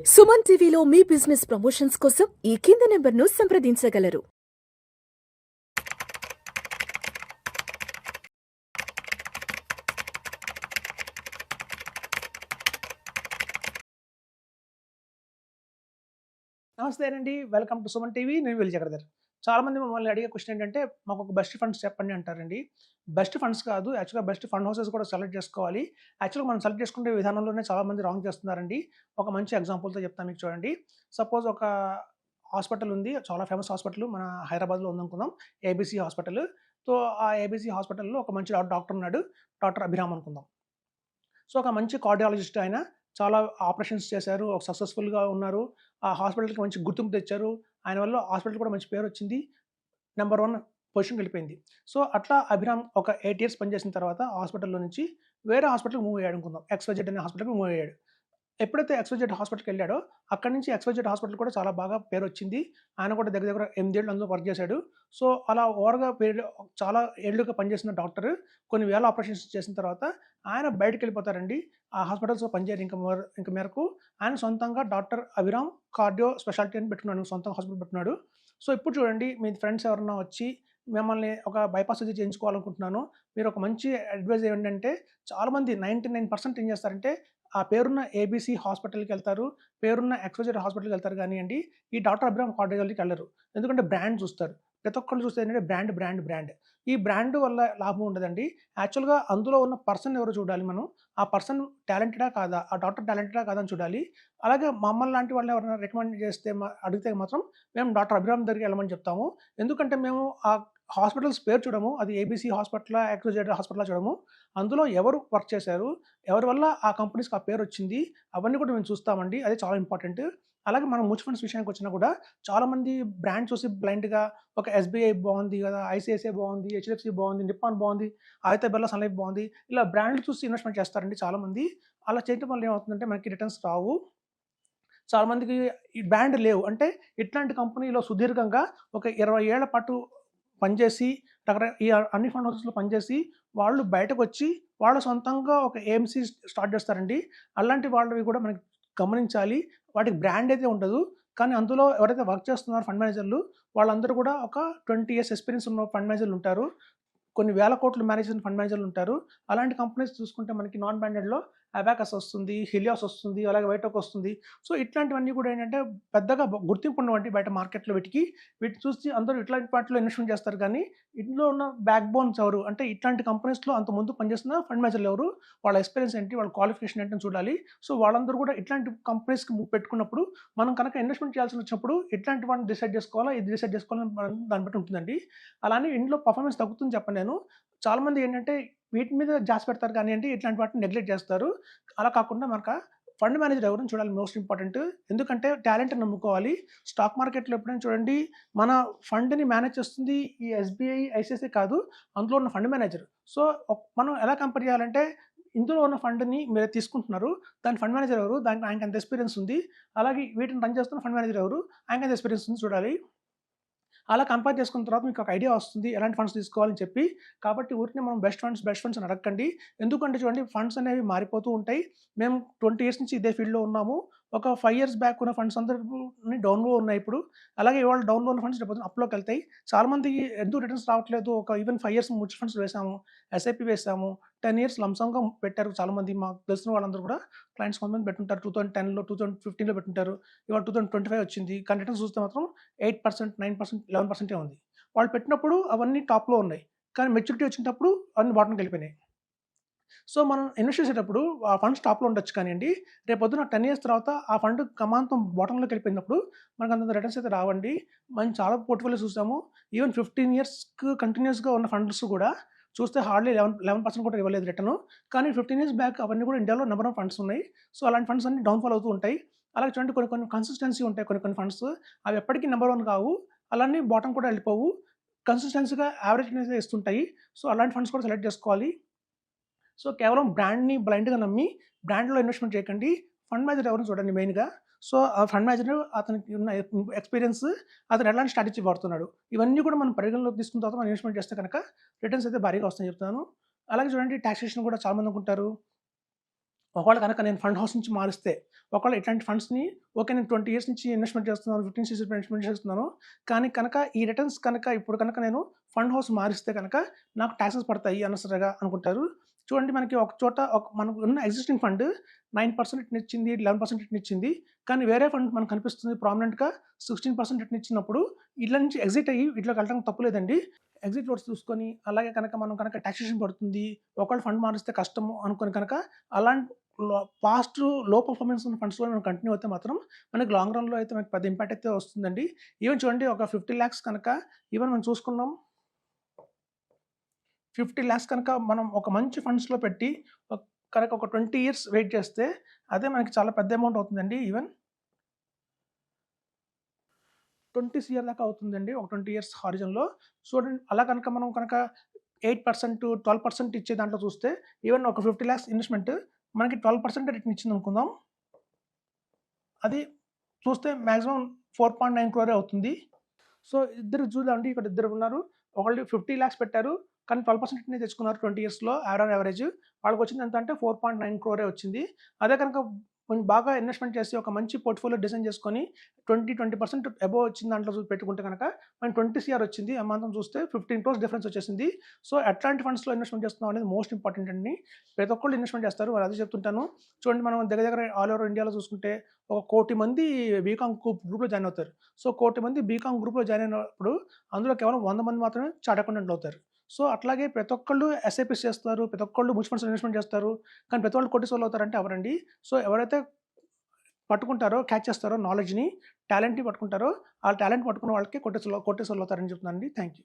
సుమన్ టీవీలో మీ business promotions కోసం ఈ కింది నెంబర్ను సంప్రదించగలరు. నమస్తే అండి. Welcome to Suman TV. నేను వెల్లి చక్రధర్. చాలామంది మమ్మల్ని అడిగే క్వెషన్ ఏంటంటే, మాకు ఒక బెస్ట్ ఫండ్స్ చెప్పండి అంటారండి. బెస్ట్ ఫండ్స్ కాదు, యాక్చువల్‌గా బెస్ట్ ఫండ్ హౌసెస్ కూడా సెలెక్ట్ చేసుకోవాలి. యాక్చువల్‌గా మనం సెలెక్ట్ చేసుకునే విధానంలోనే చాలామంది రాంగ్ చేస్తున్నారండి. ఒక మంచి ఎగ్జాంపుల్‌తో చెప్తాను మీకు చూడండి. సపోజ్ ఒక హాస్పిటల్ ఉంది. చాలా ఫేమస్ హాస్పిటల్ మన హైదరాబాద్‌లో ఉందనుకుందాం. ABC hospital. సో, ఆ ఏబీసీ హాస్పిటల్‌లో ఒక మంచి డాక్టర్ ఉన్నాడు. డాక్టర్ అభిరామ్ అనుకుందాం. సో, ఒక మంచి కార్డియాలజిస్ట్ ఆయన. చాలా ఆపరేషన్స్ చేశారు. సక్సెస్‌ఫుల్‌గా ఉన్నారు. ఆ హాస్పిటల్‌కి మంచి గుర్తింపు తెచ్చారు. ఆయన వల్ల హాస్పిటల్ కూడా మంచి పేరొచ్చింది. నంబర్ 1 పొజిషన్‌కెళ్ళిపోయింది. సో, అట్లా అభిరామ్ ఒక 8 ఇయర్స్ పనిచేసిన తర్వాత హాస్పిటల్‌లో నుంచి వేరే హాస్పిటల్‌కి మూవ్ అయ్యాడు అనుకుందాం. ఎక్స్‌వైజెడ్ అనే హాస్పిటల్‌కి మూవ్ అయ్యాడు. ఎప్పుడైతే ఎక్స్‌వైజెడ్ హాస్పిటల్‌కెళ్ళాడో, అక్కడి నుంచి ఎక్స్‌వైజెడ్ హాస్పిటల్ కూడా చాలా బాగా పేరొచ్చింది. ఆయన కూడా దగ్గర దగ్గర 8 ఏళ్ళు అందులో వర్క్ చేశాడు. సో, అలా ఓవర్‌గా చాలా ఏళ్లుగా పనిచేసిన డాక్టర్ కొన్ని వేల ఆపరేషన్స్ చేసిన తర్వాత ఆయన బయటికెళ్ళిపోతారండి. ఆ హాస్పిటల్స్‌లో పనిచేయరు ఇంక మేరకు ఆయన సొంతంగా డాక్టర్ అభిరామ్ కార్డియో స్పెషాలిటీ అని పెట్టుకున్నాడు. సొంతంగా హాస్పిటల్ పెట్టుకున్నాడు. సో, ఇప్పుడు చూడండి మీ ఫ్రెండ్స్ ఎవరన్నా వచ్చి మిమ్మల్ని ఒక బైపాస్ సర్జరీ చేయించుకోవాలనుకుంటున్నాను. మీరు ఒక మంచి అడ్వైస్ ఏంటంటే చాలామంది 99% ఏం చేస్తారంటే ఆ పేరున్న ఏబీసీ హాస్పిటల్‌కెళ్తారు. పేరున్న ఎక్స్‌వైజెడ్ హాస్పిటల్‌కెళ్తారు గానీయండి, ఈ డాక్టర్ అబ్రహాం కార్డియాలజీకెళ్లరు. ఎందుకంటే బ్రాండ్ చూస్తారు. ప్రతి ఒక్కళ్ళు చూసేది ఏంటంటే బ్రాండ్, బ్రాండ్, బ్రాండ్. ఈ బ్రాండ్ వల్ల లాభం ఉండదండి. యాక్చువల్‌గా అందులో ఉన్న పర్సన్ ఎవరో చూడాలి మనం. ఆ పర్సన్ టాలెంటెడా కాదా? ఆ డాక్టర్ టాలెంటెడా కాదా అని చూడాలి. అలాగే మమ్మల్ని లాంటి వాళ్ళని ఎవరైనా రికమెండ్ చేస్తే అడిగితే మాత్రం మేము డాక్టర్ అభిరామ్ దగ్గరికి వెళ్ళమని చెప్తాము. ఎందుకంటే మేము ఆ హాస్పిటల్స్ పేరు చూడము. అది ఏబీసీ హాస్పిటలా, ఎక్స్‌వైజెడ్ హాస్పిటలా చూడము. అందులో ఎవరు వర్క్ చేశారు? ఎవరి వల్ల ఆ కంపెనీస్‌కి ఆ పేరొచ్చింది, అవన్నీ కూడా మేము చూస్తామండి. అది చాలా ఇంపార్టెంట్. అలాగే మనం మ్యూచువల్ ఫండ్స్ విషయానికొచ్చినా కూడా చాలామంది బ్రాండ్ చూసి బ్లైండ్‌గా ఒక ఎస్‌బీఐ బావుంది గదా! ఐసీఐసీఐ బావుంది, హెచ్‌డీఎఫ్‌సీ బావుంది, నిప్పాన్ బావుంది, ఆదిత్య బిర్లా సన్ లైఫ్ బావుంది. ఇలా బ్రాండ్‌లు చూసి ఇన్వెస్ట్‌మెంట్ చేస్తారండి చాలామంది. అలా చేయటం వల్ల ఏమవుతుందంటే మనకి రిటర్న్స్ రావు. చాలామందికి ఈ బ్రాండ్ లేవు. అంటే ఇట్లాంటి కంపెనీలో సుదీర్ఘంగా ఒక 20 ఏళ్ల పాటు పనిచేసి ఈ అన్ని ఫండ్ హౌసెస్‌లో పనిచేసి వాళ్ళు బయటకొచ్చి వాళ్ళ సొంతంగా ఒక ఏఎంసీ స్టార్ట్ చేస్తారండి. అలాంటి వాళ్ళవి కూడా మనకి గమనించాలి. వాటికి బ్రాండ్ అయితే ఉండదు. కానీ అందులో ఎవరైతే వర్క్ చేస్తున్నారో ఫండ్ మేనేజర్‌లు వాళ్ళందరూ కూడా ఒక 20 ఇయర్స్ ఎక్స్‌పీరియన్స్ ఉన్న ఫండ్ మేనేజర్‌లు ఉంటారు. కొన్ని వేల కోట్లు మేనేజ్ చేసిన ఫండ్ మేనేజర్‌లు ఉంటారు. అలాంటి కంపెనీస్ చూసుకుంటే మనకి నాన్ బ్రాండెడ్‌లో అబాకస్ వస్తుంది, హిలియాస్ వస్తుంది, అలాగే వైటోక్ వస్తుంది. సో, ఇట్లాంటివన్నీ కూడా ఏంటంటే పెద్దగా గుర్తింపు ఉండవండి బయట మార్కెట్‌లో వీటికి. వీటిని చూసి అందరూ ఇట్లాంటి వాటిలో ఇన్వెస్ట్‌మెంట్ చేస్తారు కానీ, ఇందులో ఉన్న బ్యాక్ బోన్స్ ఎవరు? అంటే ఇట్లాంటి కంపెనీస్‌లో అంతకుముందు పనిచేసిన ఫండ్ మేనేజర్‌లు ఎవరు? వాళ్ళ ఎక్స్‌పీరియన్స్ ఏంటి? వాళ్ళ క్వాలిఫికేషన్ ఏంటి అని చూడాలి. సో, వాళ్ళందరూ కూడా ఇట్లాంటి కంపెనీస్‌కి పెట్టుకున్నప్పుడు మనం కనుక ఇన్వెస్ట్‌మెంట్ చేయాల్సి వచ్చినప్పుడు ఇట్లాంటి వాటిని డిసైడ్ చేసుకోవాలా? ఇది డిసైడ్ చేసుకోవాలని మనం దాన్ని బట్టి ఉంటుందండి. అలానే ఇందులో పర్ఫార్మెన్స్ తగ్గుతుందని చెప్పను నేను. చాలామంది ఏంటంటే వీటి మీద ధ్యాస పెడతారు కానియండి, ఇట్లాంటి వాటిని నెగ్లెక్ట్ చేస్తారు. అలా కాకుండా ఫండ్ మేనేజర్ ఎవరని చూడాలి మోస్ట్ ఇంపార్టెంట్. ఎందుకంటే టాలెంట్‌ని నమ్ముకోవాలి. స్టాక్ మార్కెట్‌లో ఎప్పుడైనా చూడండి, మన ఫండ్‌ని మేనేజ్ చేస్తుంది ఈ ఎస్‌బీఐ, ఐసీఐసీఐ కాదు. అందులో ఉన్న ఫండ్ మేనేజర్. సో, మనం ఎలా కంపేర్ చేయాలంటే, ఇందులో ఉన్న ఫండ్‌ని మీరు తీసుకుంటున్నారు. దాని ఫండ్ మేనేజర్ ఎవరు? ఆయనకి ఎంత ఎక్స్‌పీరియన్స్ ఉంది? అలాగే వీటిని రన్ చేస్తున్న ఫండ్ మేనేజర్ ఎవరు? ఆయనకి ఎంత ఎక్స్‌పీరియన్స్ ఉంది చూడాలి. అలా కంపేర్ చేసుకున్న తర్వాత మీకు ఒక ఐడియా వస్తుంది. ఎలాంటి ఫండ్స్ తీసుకోవాలని చెప్పి. కాబట్టి ఊరికనే మనం బెస్ట్ ఫండ్స్ అని అడగకండి. ఎందుకంటే చూడండి ఫండ్స్ అనేవి మారిపోతూ ఉంటాయి. మేము 20 ఇయర్స్ నుంచి ఇదే ఫీల్డ్‌లో ఉన్నాము. ఒక 5 ఇయర్స్ బ్యాక్ ఉన్న ఫండ్స్ అందరిని డౌన్‌లో ఉన్నాయి ఇప్పుడు. అలాగే ఇవాళ డౌన్‌లో ఉన్న ఫండ్స్ రేపొద్దున అప్‌లోకెళ్తాయి. చాలామందికి ఎందుకు రిటర్న్స్ రావట్లేదు. ఒక ఈవెన్ 5 ఇయర్స్ మ్యూచువల్ ఫండ్స్ వేసాము. ఎస్ఐపి వేసాము. 10 ఇయర్స్ లంసమ్‌గా పెట్టారు చాలామంది. మాకు తెలిసిన వాళ్ళందరూ కూడా క్లయింట్స్ కొంతమంది పెట్టుంటారు. 2010లో, 2015లో పెట్టుంటారు. ఇవాళ 2025 వచ్చింది. కానీ రిటర్న్స్ చూస్తే మాత్రం 8%, 9%, 11% ఉంది. వాళ్ళు పెట్టినప్పుడు అవన్నీ టాప్‌లో ఉన్నాయి. కానీ మెచ్యూరిటీ వచ్చేటప్పుడు అన్నీ బాటమ్‌కెళ్ళిపోయినాయి. సో, మనం ఇన్వెస్ట్ చేసేటప్పుడు ఆ ఫండ్స్ టాప్‌లో ఉండొచ్చు కానియండి. రేపొద్దున 10 ఇయర్స్ తర్వాత ఆ ఫండ్ కమాంతం బాటమ్‌లోకెళ్ళిపోయినప్పుడు మనకంతంత రిటర్న్స్ అయితే రావండి. మనం చాలా పోర్ట్‌ఫోలియోస్ చూసాము. ఈవెన్ 15 ఇయర్స్‌కి కంటిన్యూయస్‌గా ఉన్న ఫండ్స్ కూడా చూస్తే హార్డ్‌లీ 11% కూడా ఇవ్వలేదు రిటర్ను. కానీ 15 ఇయర్స్ బ్యాక్ అవన్నీ కూడా ఇండియాలో నంబర్ ఆఫ్ ఫండ్స్ ఉన్నాయి. సో, అలాంటి ఫండ్స్ అన్నీ డౌన్ ఫాల్ అవుతూ ఉంటాయి. అలాగే చూడండి కొన్ని కొన్ని కన్సిస్టెన్సీ ఉంటాయి కొన్ని ఫండ్స్. అవి ఎప్పటికీ నంబర్ 1 కావు. అలానే బాటమ్ కూడా వెళ్ళిపోవు. కన్సిస్టెన్సీ‌గా యావరేజ్‌నెస్ ఇస్తుంటాయి. సో, అలాంటి ఫండ్స్ కూడా సెలెక్ట్ చేసుకోవాలి. సో, కేవలం బ్రాండ్‌ని బ్లైండ్‌గా నమ్మి బ్రాండ్‌లో ఇన్వెస్ట్‌మెంట్ చేయకండి. ఫండ్ మేనేజర్ ఎవరో చూడండి మెయిన్‌గా. సో, ఆ ఫండ్ మేనేజర్ అతనికి ఉన్న ఎక్స్‌పీరియన్స్, అతను ఎలాంటి స్ట్రాటజీ వాడుతున్నాడు. ఇవన్నీ కూడా మనం పరిగణలోకి తీసుకున్న తర్వాత మనం ఇన్వెస్ట్‌మెంట్ చేస్తే కనుక రిటర్న్స్ అయితే భారీగా వస్తాయని చెప్తాను. అలాగే చూడండి టాక్సేషన్ కూడా చాలా మంది అనుకుంటారు. ఒకవేళ కనుక నేను ఫండ్ హౌస్ నుంచి మారిస్తే, ఒకవేళ ఇట్లాంటి ఫండ్స్‌ని ఓకే. నేను 20 ఇయర్స్ నుంచి ఇన్వెస్ట్‌మెంట్ చేస్తున్నాను, 15 ఇయర్స్ ఇన్వెస్ట్‌మెంట్ చేస్తున్నాను. కానీ కనుక ఈ రిటర్న్స్ కనుక ఇప్పుడు కనుక నేను ఫండ్ హౌస్ మారిస్తే కనుక నాకు టాక్సెస్ పడతాయి అనవసరంగా అనుకుంటారు. చూడండి, మనకి ఒక చోట మనకు ఉన్న ఎగ్జిస్టింగ్ ఫండ్ 9% రిటర్నిచ్చింది, 11% రిటర్నిచ్చింది. కానీ వేరే ఫండ్ మనకు కనిపిస్తుంది ప్రామినెంట్‌గా 16% రిటర్నిచ్చినప్పుడు ఇట్ల నుంచి ఎగ్జిట్ అయ్యి ఇట్లోకి వెళ్ళడం తప్పు లేదండి. ఎగ్జిట్ వర్డ్స్ చూసుకొని, అలాగే కనుక మనం కనుక టాక్సేషన్ పడుతుంది, ఒకవేళ ఫండ్ మారిస్తే కష్టము అనుకోని కనుక అలాంటి పాస్ట్ లో పర్ఫార్మెన్స్ ఉన్న ఫండ్స్‌లో మనం కంటిన్యూ అయితే మాత్రం మనకి లాంగ్ రన్‌లో అయితే మనకి పెద్ద ఇంపాక్ట్ అయితే వస్తుందండి. ఈవెన్ చూడండి, ఒక 50 లాక్స్ కనుక ఈవెన్ మనం చూసుకున్నాం. 50 లాక్స్ కనుక మనం ఒక మంచి ఫండ్స్‌లో పెట్టి కనుక ఒక 20 ఇయర్స్ వెయిట్ చేస్తే అదే మనకి చాలా పెద్ద అమౌంట్ అవుతుందండి. ఈవెన్ 20 సీఆర్ దాకా అవుతుందండి ఒక 20 ఇయర్స్ హారిజన్‌లో. చూడండి, అలా కనుక మనం కనుక 8%, 12% ఇచ్చే దాంట్లో చూస్తే ఈవెన్ ఒక 50 లాక్స్ ఇన్వెస్ట్‌మెంట్ మనకి 12% రిటర్న్ ఇచ్చిందనుకుందాం. అది చూస్తే మాక్సిమం 4.9 క్రోరే అవుతుంది. సో, ఇద్దరు చూద్దామండి, ఇక్కడ ఇద్దరు ఉన్నారు. ఒకళ్ళు 50 లాక్స్ పెట్టారు. కానీ 12% రిటర్నే తెచ్చుకున్నారు 20 ఇయర్స్‌లో యావరేజ్. వాళ్ళకొచ్చింది ఎంత అంటే 4.9 క్రోరే వచ్చింది. అదే కనుక కొంచెం బాగా ఇన్వెస్ట్‌మెంట్ చేసి ఒక మంచి పోర్ట్‌ఫోలియో డిజైన్ చేసుకొని 20% అబోవ్ వచ్చిన దాంట్లో పెట్టుకుంటే కనుక మనకి 20 సీఆర్ వచ్చింది. ఆ మాత్రం చూస్తే 15 క్రోర్స్ డిఫరెన్స్ వచ్చేసింది. సో, ఎట్లాంటి ఫండ్స్‌లో ఇన్వెస్ట్‌మెంట్ చేస్తున్నాం అనేది మోస్ట్ ఇంపార్టెంట్ అండి. ప్రతి ఒక్కళ్ళు ఇన్వెస్ట్‌మెంట్ చేస్తారు. అదే చెప్తుంటాను. చూడండి, మనం దగ్గర దగ్గర ఆల్ ఓవర్ ఇండియాలో చూసుకుంటే ఒక 1,00,00,000 మంది బీకామ్ గ్రూప్‌లో జాయిన్ అవుతారు. సో, 1,00,00,000 మంది బీకామ్ గ్రూప్‌లో జాయిన్ అయినప్పుడు అందులో కేవలం 100 మంది మాత్రమే చార్టర్డ్ అకౌంటెంట్లు అవుతారు. సో, అట్లాగే ప్రతి ఒక్కళ్ళు ఎస్ఐపీస్ చేస్తారు. ప్రతి ఒక్కళ్ళు మ్యూచువల్ ఫండ్స్‌లో ఇన్వెస్ట్‌మెంట్ చేస్తారు. కానీ ప్రతి వాళ్ళు కోటీశ్వరులు అవుతారంటే అవ్వరండి. సో, ఎవరైతే పట్టుకుంటారో, క్యాచ్ చేస్తారో నాలెడ్జ్‌ని, టాలెంట్‌ని పట్టుకుంటారో, ఆ టాలెంట్ పట్టుకున్న వాళ్ళకి కోటీశ్వరులు అవుతారని చెప్తున్నానండి. Thank you.